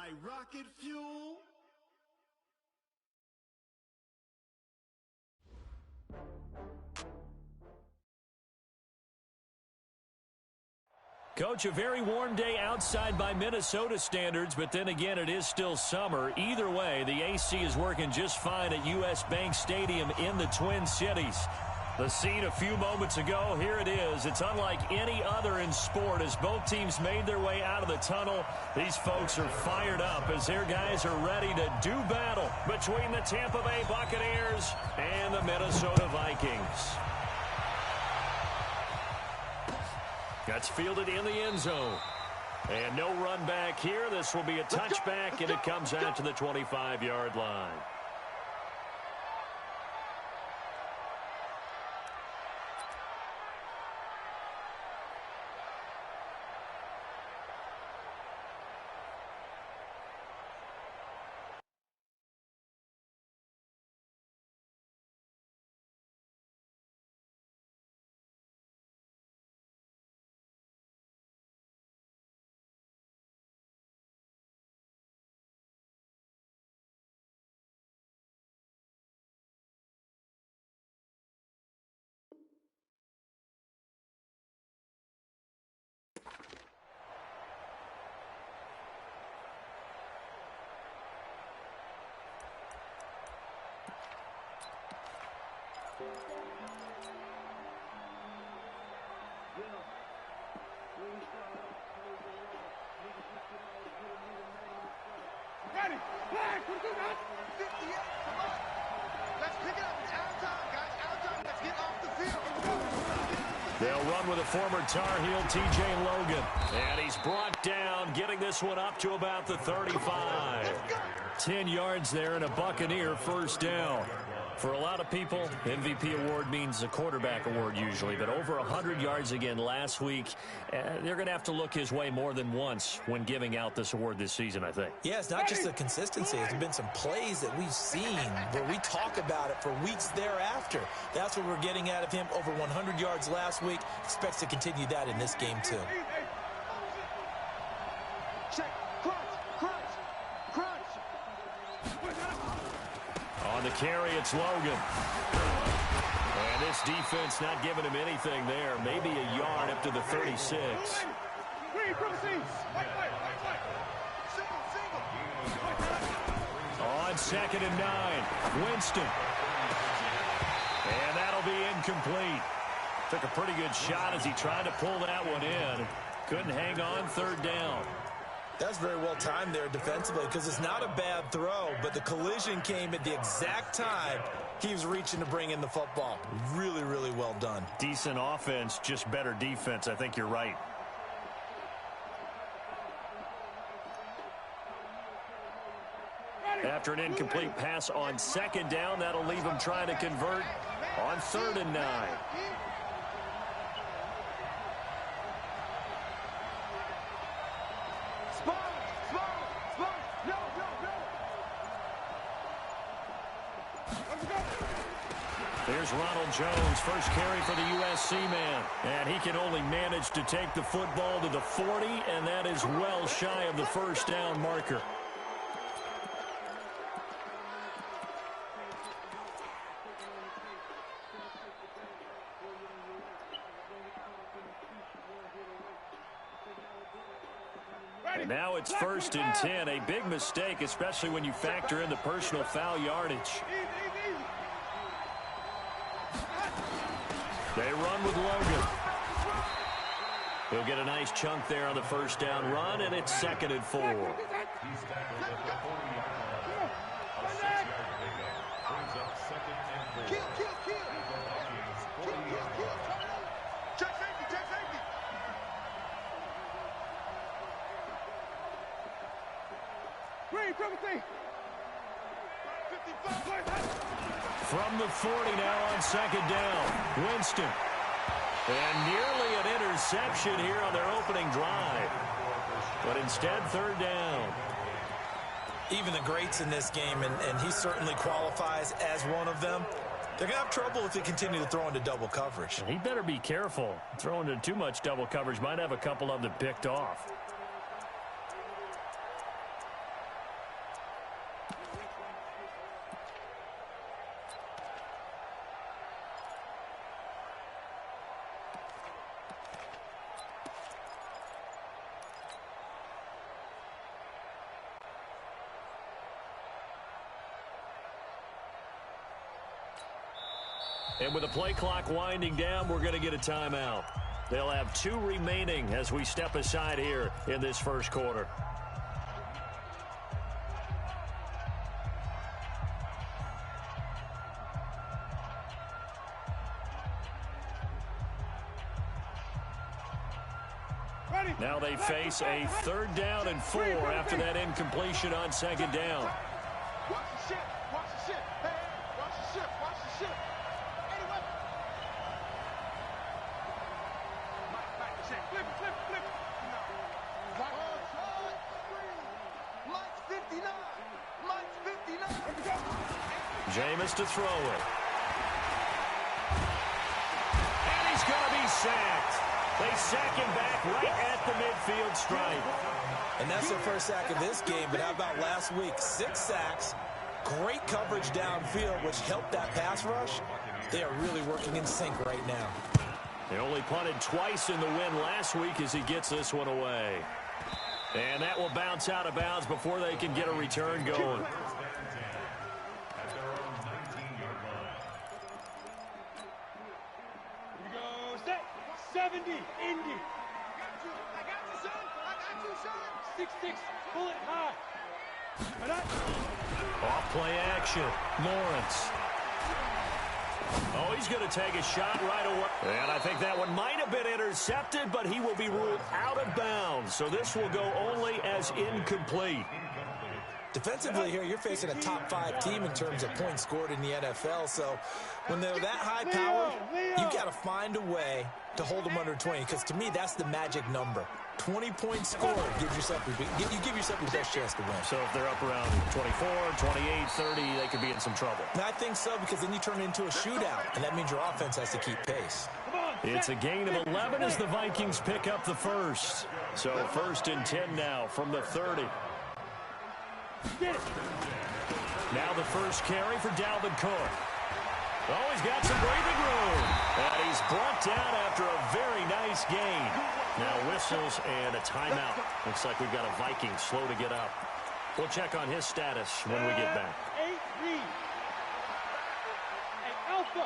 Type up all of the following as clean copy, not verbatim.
my rocket fuel? Coach, a very warm day outside by Minnesota standards, but then again, it is still summer. Either way, the AC is working just fine at U.S. Bank Stadium in the Twin Cities. The scene a few moments ago, here it is. It's unlike any other in sport as both teams made their way out of the tunnel. These folks are fired up as their guys are ready to do battle between the Tampa Bay Buccaneers and the Minnesota Vikings. That's fielded in the end zone. And no run back here. This will be a touchback, and it comes out to the 25-yard line. Ready, flag, let's do that. 58, come on. Let's pick it up. It's out of time, guys. Out of time. Let's get off the field. They'll run with a former Tar Heel, T.J. Logan. And he's brought down, getting this one up to about the 35. 10 yards there and a Buccaneer first down. For a lot of people, MVP award means a quarterback award usually, but over 100 yards again last week. They're going to have to look his way more than once when giving out this award this season, I think. Yeah, it's not just the consistency. There's been some plays that we've seen where we talk about it for weeks thereafter. That's what we're getting out of him. Over 100 yards last week. Expects to continue that in this game, too. Check. Crunch. On the carry, it's Logan. And this defense not giving him anything there. Maybe a yard up to the 36. On 2nd and 9, Winston. And that'll be incomplete. Took a pretty good shot as he tried to pull that one in. Couldn't hang on, 3rd down. That's very well timed there defensively because it's not a bad throw, but the collision came at the exact time he was reaching to bring in the football. Really, really well done. Decent offense, just better defense. I think you're right. After an incomplete pass on 2nd down, that'll leave him trying to convert on 3rd and 9. There's Ronald Jones, first carry for the USC man. And he can only manage to take the football to the 40, and that is well shy of the first down marker. And now it's 1st and 10, a big mistake, especially when you factor in the personal foul yardage. They run with Logan. He'll get a nice chunk there on the first down run, and it's 2nd and 4. Check safety. Green, privacy. 55. From the 40 now on 2nd down, Winston. And nearly an interception here on their opening drive. But instead, 3rd down. Even the greats in this game, and he certainly qualifies as one of them, they're going to have trouble if they continue to throw into double coverage. He better be careful. Throwing into too much double coverage might have a couple of them picked off. And with the play clock winding down, we're going to get a timeout. They'll have 2 remaining as we step aside here in this first quarter. Now they face a 3rd down and 4 after that incompletion on 2nd down. Watch the ship. Watch the ship. Hey, watch the ship. Watch the ship. Anyway. Mike, flip. Mike's 59. Mike's 59. Jameis to throw it. And he's going to be sacked. They sack him back right at the midfield stripe. And that's their first sack of this game, but how about last week? 6 sacks, great coverage downfield, which helped that pass rush. They are really working in sync right now. They only punted twice in the win last week as he gets this one away. And that will bounce out of bounds before they can get a return going. You go set. 70, Indy. I got you, son. I got you, son. 6-6, pull it high. Off play action. Lawrence. Oh, he's going to take a shot right away. And I think that one might have been intercepted, but he will be ruled out of bounds. So this will go only as incomplete. Defensively here, you're facing a top 5 team in terms of points scored in the NFL. So when they're that high powered, you've got to find a way to hold them under 20. Because to me, that's the magic number. 20 points scored gives yourself you give yourself your best chance to win. So if they're up around 24, 28, 30, they could be in some trouble. And I think so, because then you turn it into a shootout, and that means your offense has to keep pace. It's a gain of 11 as the Vikings pick up the first. So 1st and 10 now from the 30. Now the first carry for Dalvin Cook. Oh, he's got some breathing room. And he's brought down after a very nice gain. Now whistles and a timeout. Looks like we've got a Viking slow to get up. We'll check on his status when we get back. 8 read. Hey, Alpha.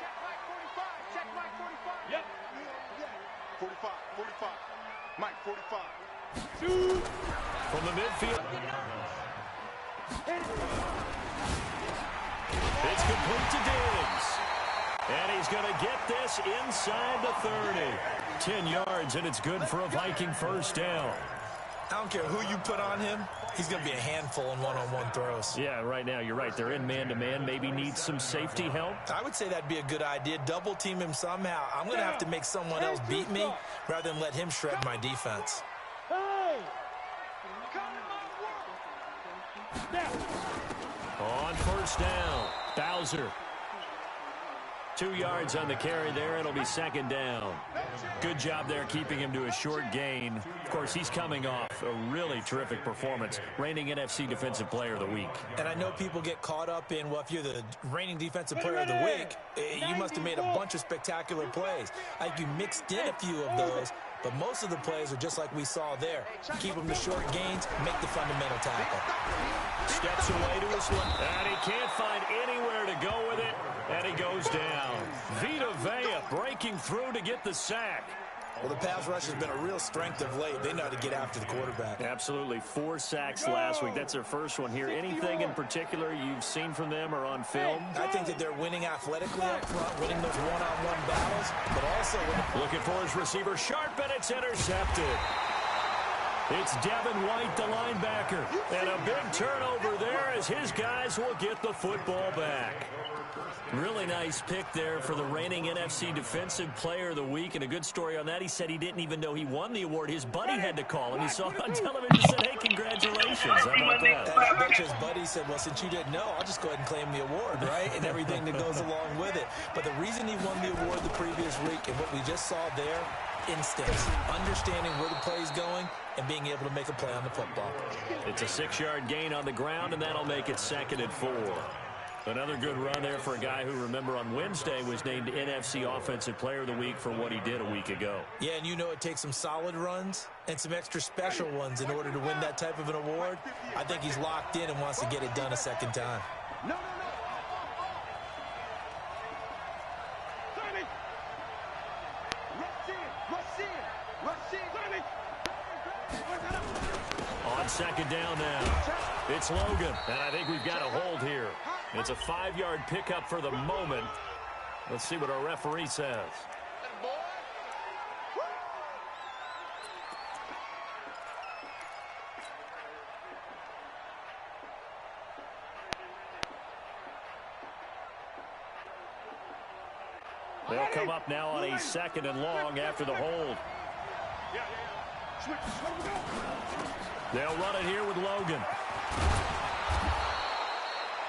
Check Mike 45. Check Mike 45. Yep. Yeah. 45. Mike 45. 2. From the midfield. It's complete to Diggs. And he's going to get this inside the 30. 10 yards, and it's good for a Viking first down. I don't care who you put on him. He's going to be a handful in one-on-one throws. Yeah, right now, you're right. They're in man-to-man. Maybe needs some safety help. I would say that'd be a good idea. Double team him somehow. I'm going to have to make someone else beat me rather than let him shred my defense. Hey. Come to my world. Snap. On first down, Bowser. 2 yards on the carry there. It'll be 2nd down. Good job there keeping him to a short gain. Of course, he's coming off a really terrific performance. Reigning NFC Defensive Player of the Week. And I know people get caught up in, well, if you're the reigning Defensive Player of the Week, you must have made a bunch of spectacular plays. I think you mixed in a few of those, but most of the plays are just like we saw there. Keep them to short gains, make the fundamental tackle. Steps away to his left, and he can't find anywhere to go with it, and he goes down. Vita Vea breaking through to get the sack. Well, the pass rush has been a real strength of late. They know how to get after the quarterback. Absolutely. 4 sacks last week. That's their first one here. Anything in particular you've seen from them or on film? I think that they're winning athletically up front, winning those one-on-one battles, but also looking for his receiver sharp, and it's intercepted. It's Devin White, the linebacker. And a big turnover there as his guys will get the football back. Really nice pick there for the reigning NFC Defensive Player of the Week. And a good story on that. He said he didn't even know he won the award. His buddy had to call him. He saw it on television and said, hey, congratulations. How about that? And I bet his buddy said, well, since you didn't know, I'll just go ahead and claim the award, right? And everything that goes along with it. But the reason he won the award the previous week and what we just saw there, instincts, understanding where the play is going, and being able to make a play on the football. It's a 6-yard gain on the ground, and that'll make it 2nd and 4. Another good run there for a guy who, remember, on Wednesday was named NFC Offensive Player of the Week for what he did a week ago. Yeah, and you know it takes some solid runs and some extra special ones in order to win that type of an award. I think he's locked in and wants to get it done a second time. No. On second down now, it's Logan, and I think we've got a hold here. It's a 5-yard pickup for the moment. Let's see what our referee says. They'll come up now on a 2nd and long after the hold. They'll run it here with Logan.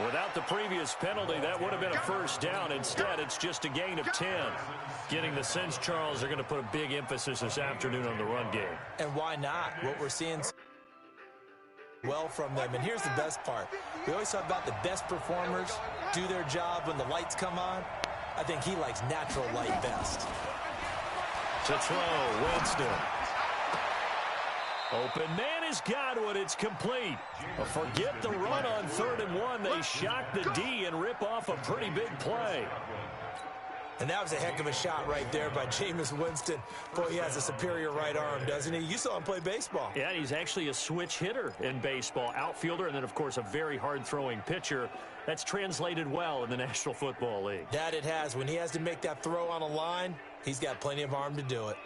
Without the previous penalty, that would have been a first down. Instead, it's just a gain of 10. Getting the sense, Charles, they're going to put a big emphasis this afternoon on the run game. And why not? What we're seeing well from them. And here's the best part. We always talk about the best performers do their job when the lights come on. I think he likes natural light best. To throw, Winston. Open man has got one. It's complete. Forget the run on 3rd and 1. They shock the D and rip off a pretty big play. And that was a heck of a shot right there by Jameis Winston. Boy, he has a superior right arm, doesn't he? You saw him play baseball. Yeah, he's actually a switch hitter in baseball. Outfielder, and then, of course, a very hard-throwing pitcher. That's translated well in the National Football League. That it has. When he has to make that throw on a line, he's got plenty of arm to do it.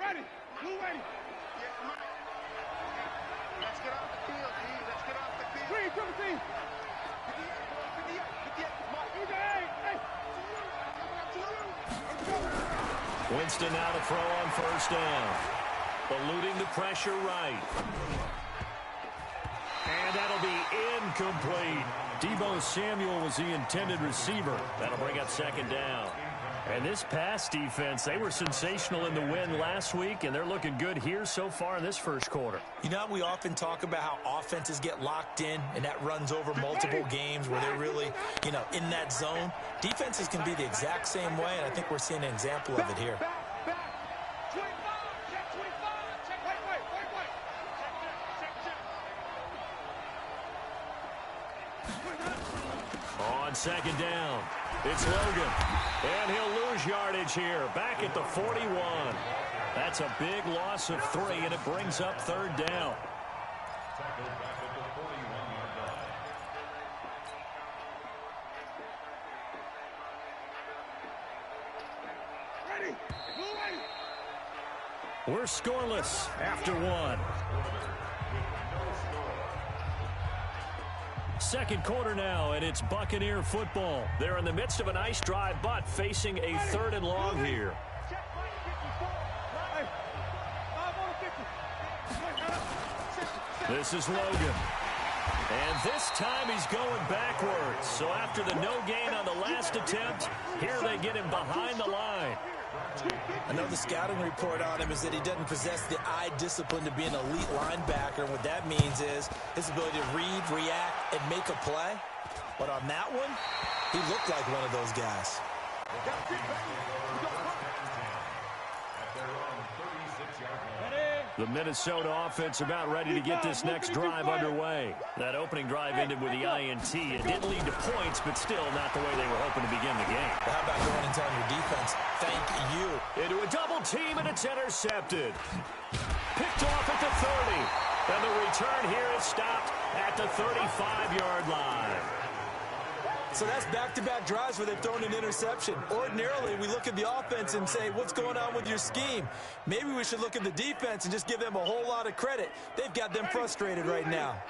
Ready. Who ready? Let's get off the field, D. Let's get off the field. Green, triple team. Winston now to throw on 1st down. Eluding the pressure right. And that'll be incomplete. Deebo Samuel was the intended receiver. That'll bring up 2nd down. And this pass defense, they were sensational in the win last week, and they're looking good here so far in this first quarter. You know, we often talk about how offenses get locked in, and that runs over multiple games where they're really, you know, in that zone. Defenses can be the exact same way, and I think we're seeing an example of it here. On 2nd down, it's Logan. And he'll lose yardage here, back at the 41. That's a big loss of 3, and it brings up 3rd down. We're scoreless after 1. Second quarter now, and it's Buccaneer football. They're in the midst of a nice drive, but facing a 3rd and long here. This is Logan. And this time he's going backwards. So after the no gain on the last attempt, here they get him behind the line. Another scouting report on him is that he doesn't possess the eye discipline to be an elite linebacker. And what that means is his ability to read, react, and make a play. But on that one, he looked like one of those guys. The Minnesota offense about ready to get this next drive underway. That opening drive ended with the INT. It didn't lead to points, but still not the way they were hoping to begin the game. How about going and telling your defense, thank you? Into a double team, and it's intercepted. Picked off at the 30. And the return here is stopped at the 35-yard line. So that's back-to-back drives where they've thrown an interception. Ordinarily, we look at the offense and say, what's going on with your scheme? Maybe we should look at the defense and just give them a whole lot of credit. They've got them frustrated right now.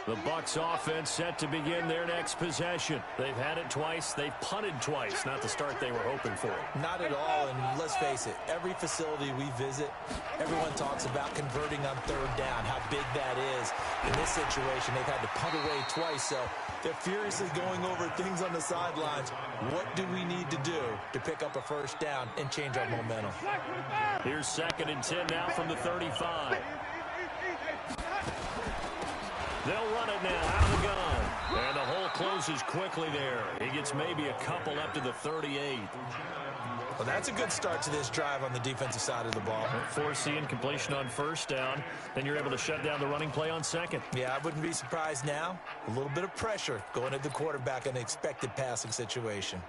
The Bucs offense set to begin their next possession. They've had it twice. They've punted twice. Not the start they were hoping for. Not at all, and let's face it, every facility we visit, everyone talks about converting on 3rd down, how big that is. In this situation, they've had to punt away twice, so they're furiously going over things on the sidelines. What do we need to do to pick up a 1st down and change our momentum? Here's 2nd and 10 now from the 35. They'll run it now out of the gun. And the hole closes quickly there. He gets maybe a couple up to the 38. Well, that's a good start to this drive on the defensive side of the ball. Forcing completion on 1st down. Then you're able to shut down the running play on 2nd. Yeah, I wouldn't be surprised now. A little bit of pressure going at the quarterback in an expected passing situation.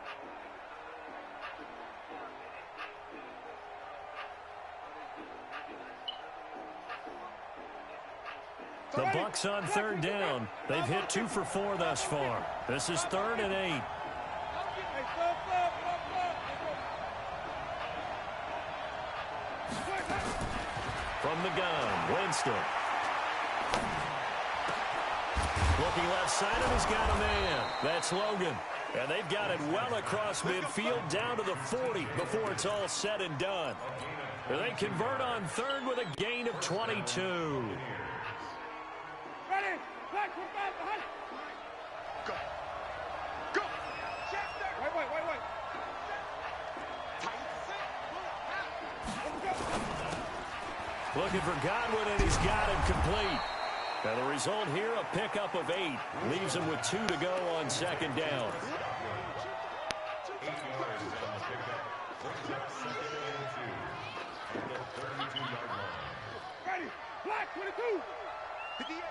The Bucs on third down. They've hit 2 for 4 thus far. This is 3rd and 8. From the gun, Winston. Looking left side, and he's got a man. That's Logan. And they've got it well across midfield down to the 40 before it's all said and done. They convert on third with a gain of 22. Ready. Back from back behind. Go. Go. Wait. Looking for Godwin, and he's got him complete. Now the result here, a pickup of 8. Leaves him with 2 to go on second down. Ready. Black 22. 58,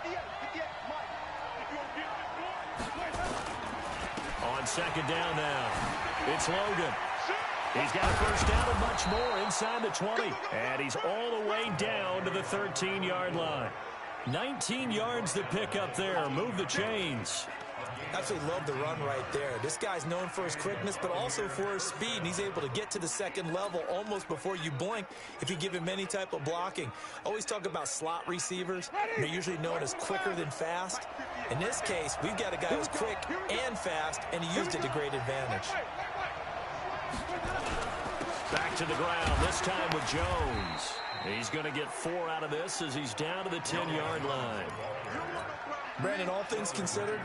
58, Mike. If you don't get this one, On second down now, it's Logan. He's got a first down and much more inside the 20. And he's all the way down to the 13-yard line. 19 yards to pick up there. Move the chains. Absolutely love the run right there. This guy's known for his quickness, but also for his speed, and he's able to get to the second level almost before you blink if you give him any type of blocking. Always talk about slot receivers. They're usually known as quicker than fast. In this case, we've got a guy who's quick and fast, and he used it to great advantage. Back to the ground, this time with Jones. He's going to get 4 out of this as he's down to the 10-yard line. Brandon, all things considered,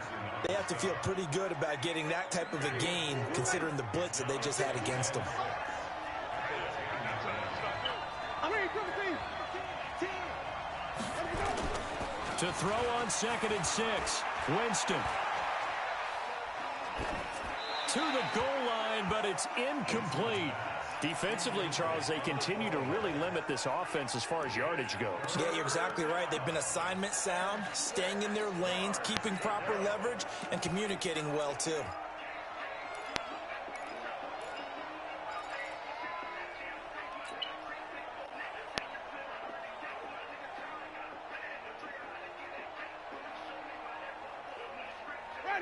they have to feel pretty good about getting that type of a gain considering the blitz that they just had against them. To throw on 2nd and 6, Winston. To the goal line, but it's incomplete. Defensively, Charles, they continue to really limit this offense as far as yardage goes. Yeah, you're exactly right. They've been assignment sound, staying in their lanes, keeping proper leverage, and communicating well, too.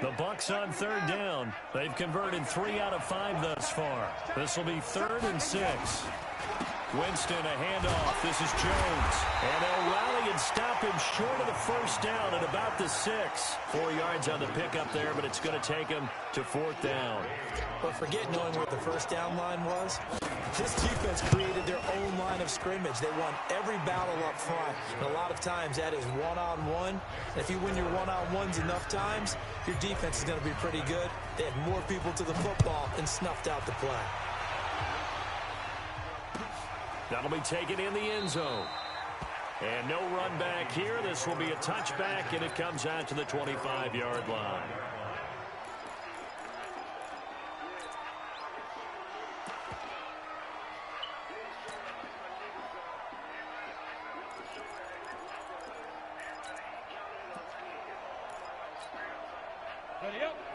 The Bucs on third down. They've converted 3 out of 5 thus far. This will be 3rd and 6. Winston, a handoff. This is Jones. And they'll rally and stop him short of the first down at about the 6. 4 yards on the pickup there, but it's going to take him to 4th down. But forget knowing what the first down line was. This defense created their own line of scrimmage. They won every battle up front. And a lot of times that is one-on-one. And if you win your one-on-ones enough times, your defense is going to be pretty good. They had more people to the football and snuffed out the play. That'll be taken in the end zone. And no run back here. This will be a touchback, and it comes out to the 25-yard line.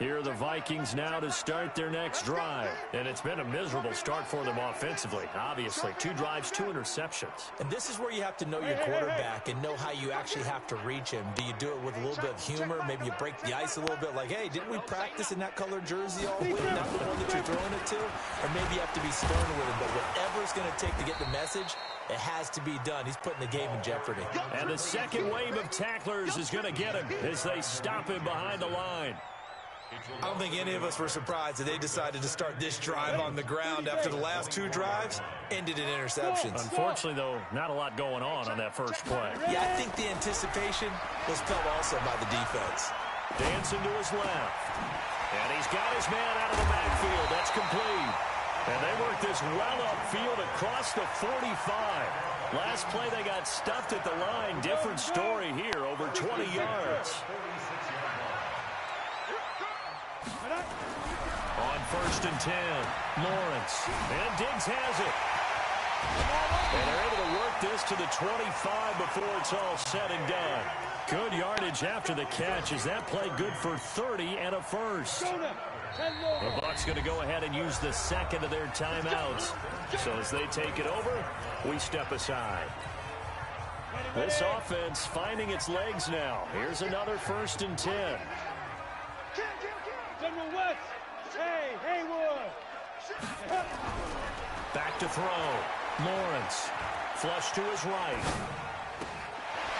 Here are the Vikings now to start their next drive. And it's been a miserable start for them offensively. Obviously, 2 drives, 2 interceptions. And this is where you have to know your quarterback and know how you actually have to reach him. Do you do it with a little bit of humor? Maybe you break the ice a little bit like, hey, didn't we practice in that colored jersey all week? Not the one that you're throwing it to? Or maybe you have to be stern with him. But whatever it's going to take to get the message, it has to be done. He's putting the game in jeopardy. And the second wave of tacklers is going to get him as they stop him behind the line. I don't think any of us were surprised that they decided to start this drive on the ground after the last 2 drives ended in interceptions. Unfortunately, though, not a lot going on that first play. Yeah, I think the anticipation was felt also by the defense. Dancing to his left. And he's got his man out of the backfield. That's complete. And they work this well upfield across the 45. Last play, they got stuffed at the line. Different story here, over 20 yards. On 1st and 10, Lawrence. And Diggs has it. And they're able to work this to the 25 before it's all said and done. Good yardage after the catch. Is that play good for 30 and a first? The Bucs going to go ahead and use the second of their timeouts. So as they take it over, we step aside. This offense finding its legs now. Here's another 1st and 10. General West. Hey, Haywood. Back to throw. Lawrence. Flush to his right.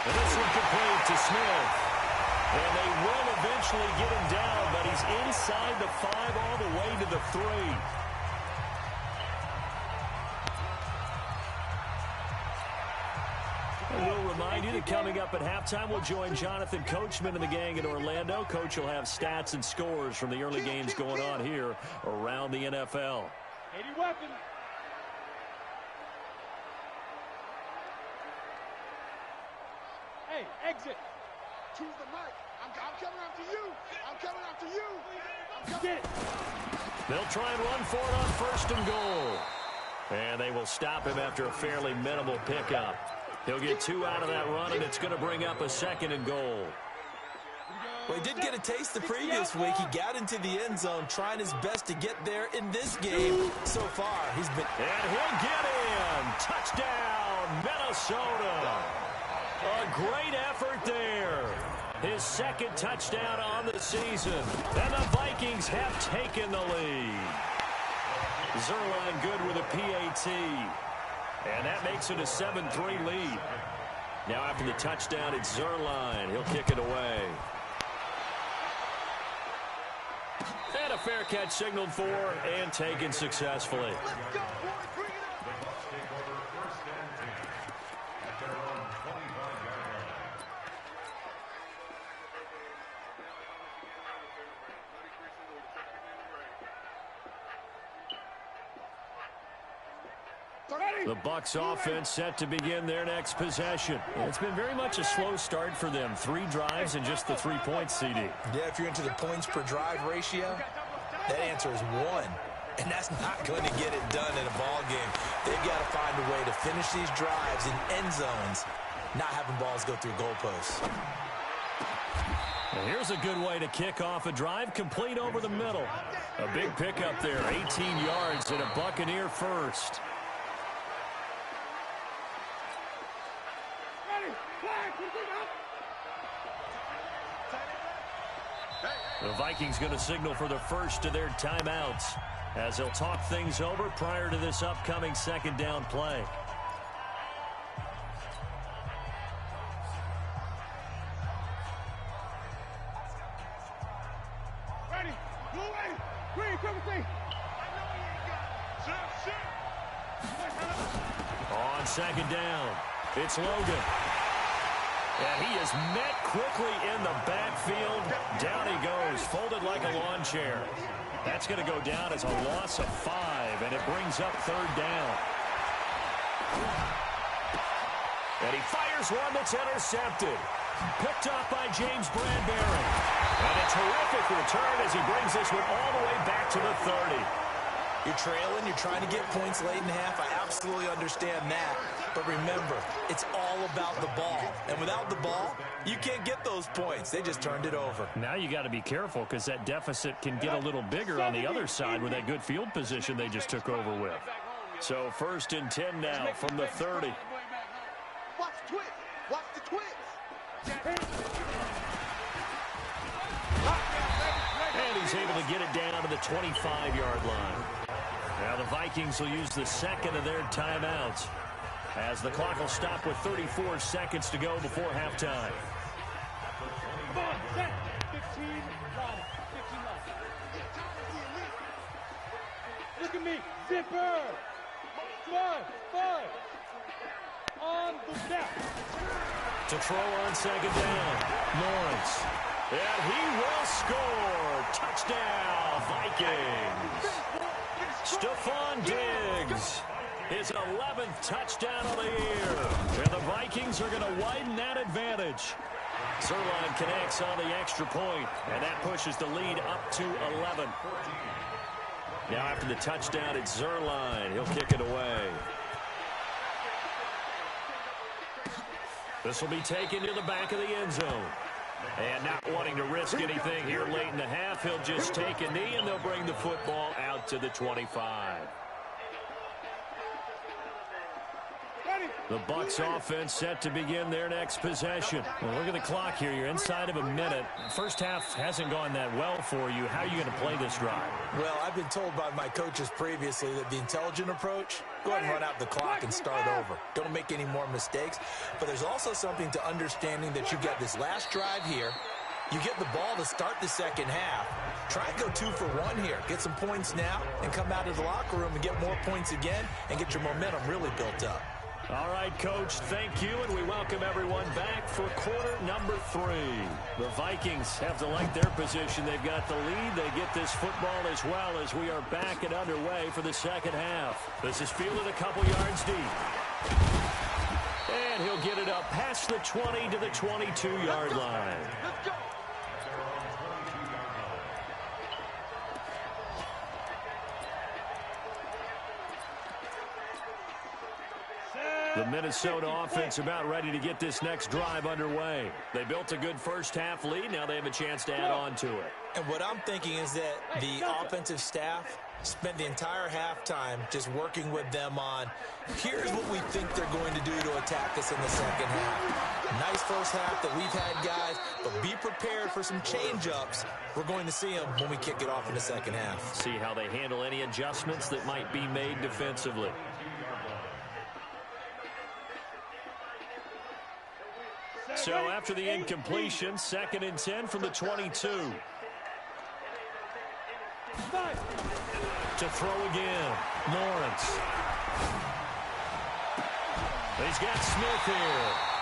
And this one complete to Smith. And they will eventually get him down, but he's inside the 5 all the way to the 3. We'll remind you that coming up at halftime, we'll join Jonathan Coachman and the gang in Orlando. Coach will have stats and scores from the early games going on here around the NFL. 80 weapons. Hey, exit. Choose the mic. I'm coming after you. I'm coming after you. Get it. They'll try and run for it on 1st and goal. And they will stop him after a fairly minimal pickup. He'll get 2 out of that run, and it's going to bring up a 2nd and goal. Well, he did get a taste the previous week. He got into the end zone, trying his best to get there in this game. So far, he's been... And he'll get in. Touchdown, Minnesota. A great effort there. His 2nd touchdown on the season. And the Vikings have taken the lead. Zuerlein good with a PAT. And that makes it a 7-3 lead. Now after the touchdown, it's Zuerlein. He'll kick it away. And a fair catch signaled for and taken successfully. Let's go, boys. Bring it up. The Bucs offense set to begin their next possession. It's been very much a slow start for them. 3 drives and just the 3 points, CD. Yeah, if you're into the points per drive ratio, that answer is 1. And that's not going to get it done in a ball game. They've got to find a way to finish these drives in end zones, not having balls go through goalposts. And here's a good way to kick off a drive, complete over the middle. A big pickup there, 18 yards and a Buccaneer first. The Vikings going to signal for the first of their timeouts as they'll talk things over prior to this upcoming 2nd down play. Ready. Blue ready. Green, come with me. On 2nd down, it's Logan. And he is met quickly in the backfield. Down he goes, folded like a lawn chair. That's going to go down as a loss of 5, and it brings up 3rd down. And he fires one that's intercepted. Picked up by James Bradbury. And a terrific return as he brings this one all the way back to the 30. You're trailing, you're trying to get points late in half. I absolutely understand that. But remember, it's all about the ball. And without the ball, you can't get those points. They just turned it over. Now you got to be careful because that deficit can get a little bigger on the other side with that good field position they just took over with. So 1st and 10 now from the 30. Watch the twist. Watch the twist. And he's able to get it down to the 25-yard line. Now the Vikings will use the 2nd of their timeouts as the clock will stop with 34 seconds to go before halftime. Come on, set. 15 line. 15 line. Look at me. Zipper. 5. On the snap. To throw on 2nd down, Lawrence. And he will score. Touchdown, Vikings. Stephon Diggs, his 11th touchdown of the year. And the Vikings are going to widen that advantage. Zuerlein connects on the extra point, and that pushes the lead up to 11. Now after the touchdown, it's Zuerlein. He'll kick it away. This will be taken to the back of the end zone. And not wanting to risk anything here late in the half, he'll just take a knee, and they'll bring the football out to the 25. Ready. The Bucs offense set to begin their next possession. Well, look at the clock here. You're inside of a minute. First half hasn't gone that well for you. How are you going to play this drive? Well, I've been told by my coaches previously that the intelligent approach, go ahead and run out the clock and start over. Don't make any more mistakes. But there's also something to understanding that you get this last drive here. You get the ball to start the second half. Try and go 2 for 1 here. Get some points now and come out of the locker room and get more points again and get your momentum really built up. All right, Coach, thank you, and we welcome everyone back for quarter number 3. The Vikings have to like their position. They've got the lead. They get this football as well as we are back and underway for the second half. This is fielded a couple yards deep. And he'll get it up past the 20 to the 22-yard line. Let's go. The Minnesota offense about ready to get this next drive underway. They built a good first half lead. Now they have a chance to add on to it. And what I'm thinking is that the offensive staff spent the entire halftime just working with them on, here's what we think they're going to do to attack us in the second half. Nice first half that we've had, guys, but be prepared for some change-ups. We're going to see them when we kick it off in the second half. See how they handle any adjustments that might be made defensively. So after the incompletion, 2nd and 10 from the 22. To throw again, Lawrence. He's got Smith here.